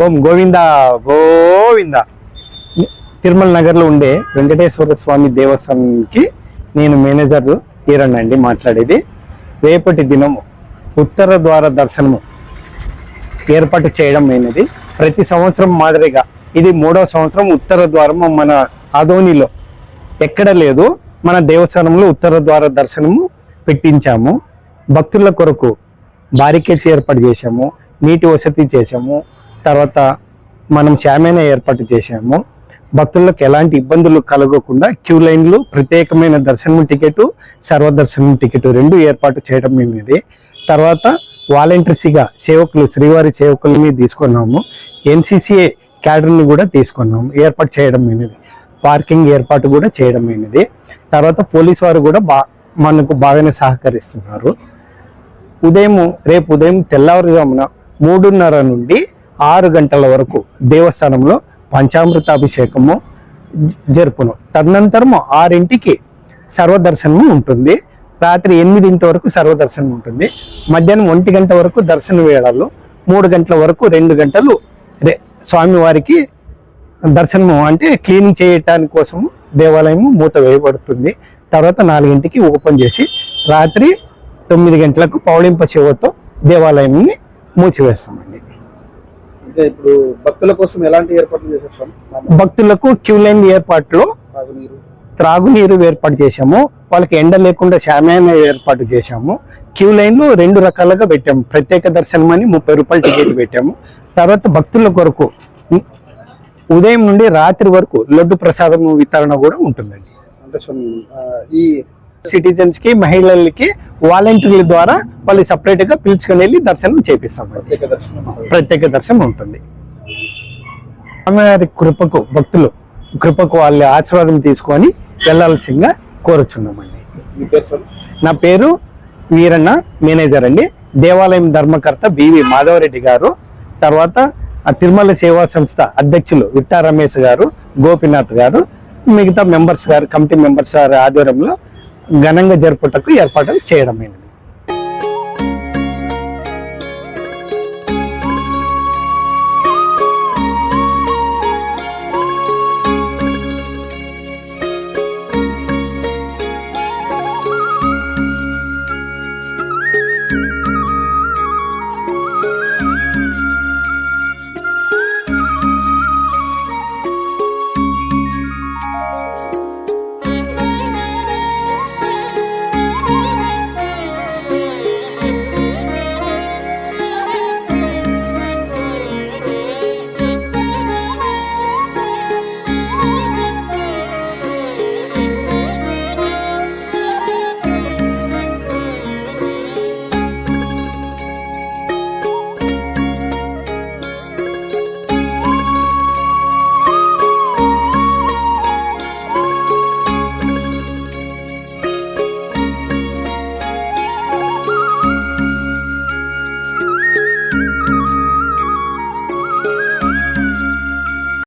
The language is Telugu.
ఓం గోవింద గోవింద. తిరుమల నగర్లో ఉండే వెంకటేశ్వర స్వామి దేవస్థానానికి నేను మేనేజర్ ఈరన్న అండి మాట్లాడేది. రేపటి దినము ఉత్తర ద్వార దర్శనము ఏర్పాటు చేయడం అయినది. ప్రతి సంవత్సరం మాదిరిగా ఇది 3వ సంవత్సరం ఉత్తర ద్వారం మన ఆదోనిలో ఎక్కడ లేదు. మన దేవస్థానంలో ఉత్తర ద్వార దర్శనము పెట్టించాము. భక్తుల కొరకు బారికేడ్స్ ఏర్పాటు చేశాము, నీటి వసతి చేశాము, తర్వాత మనం షామేనా ఏర్పాటు చేశాము. భక్తులకు ఎలాంటి ఇబ్బందులు కలగకుండా క్యూ లైన్లు, ప్రత్యేకమైన దర్శనం టికెట్, సర్వదర్శనం టికెట్ 2 ఏర్పాటు చేయడం అనేది. తర్వాత వాలంటీర్స్గా సేవకులు, శ్రీవారి సేవకులని తీసుకున్నాము. ఎన్సీసీఏ క్యాడర్ని కూడా తీసుకున్నాము, ఏర్పాటు చేయడం అనేది. పార్కింగ్ ఏర్పాటు కూడా చేయడం అనేది. తర్వాత పోలీసు వారు కూడా మనకు బాగానే సహకరిస్తున్నారు. రేపు ఉదయం తెల్లవారుజామున 3:30 నుండి 6 గంటల వరకు దేవస్థానంలో పంచామృతాభిషేకము జరుపును. తదనంతరం 6ంటికి సర్వదర్శనము ఉంటుంది. రాత్రి 8 వరకు సర్వదర్శనం ఉంటుంది. మధ్యాహ్నం 1 గంట వరకు దర్శన వేళలు, 3 గంటల వరకు 2 గంటలు స్వామివారికి దర్శనము అంటే క్లీనింగ్ చేయటానికి కోసం దేవాలయం మూత వేయబడుతుంది. తర్వాత 4ంటికి ఓపెన్ చేసి రాత్రి 9 గంటలకు పౌళింప సేవతో దేవాలయాన్ని మూసివేస్తామండి. ఇప్పుడు భక్తుల కోసం ఎలాంటి ఏర్పాట్లు చేసేస్తాం? భక్తులకు క్యూ లైన్ ఏర్పాట్లు, త్రాగునీరు ఏర్పాటు చేశాము. వాళ్ళకి ఎండ లేకుండా షామేనా ఏర్పాటు చేశాము. క్యూ లైన్లు 2 రకాలుగా పెట్టాము. ప్రత్యేక దర్శనం అని 30 రూపాయల టికెట్ పెట్టాము. తర్వాత భక్తుల కొరకు ఉదయం నుండి రాత్రి వరకు లడ్డు ప్రసాదం వితరణ కూడా ఉంటుందండి. అంటే ఈ సిటిజన్స్ కి, మహిళలకి వాలంటీర్ల ద్వారా వాళ్ళు సపరేట్ గా పిలుచుకుని వెళ్ళి దర్శనం చేపిస్తాం. ప్రత్యేక దర్శనం ఉంటుంది. స్వామివారి కృపకు, భక్తులు కృపకు వాళ్ళ ఆశీర్వాదం తీసుకొని వెళ్ళాల్సిందిగా కోరుచున్నామండి. నా పేరు వీరన్న, మేనేజర్ అండి. దేవాలయం ధర్మకర్త బివి మాధవరెడ్డి గారు, తర్వాత తిరుమల సేవా సంస్థ అధ్యక్షులు విట్టా రమేష్ గారు, గోపినాథ్ గారు, మిగతా మెంబర్స్ గారు, కమిటీ మెంబర్స్ గారి ఆధ్వర్యంలో ఘనంగా జరుపుటకు ఏర్పాటు చేయడమైనది.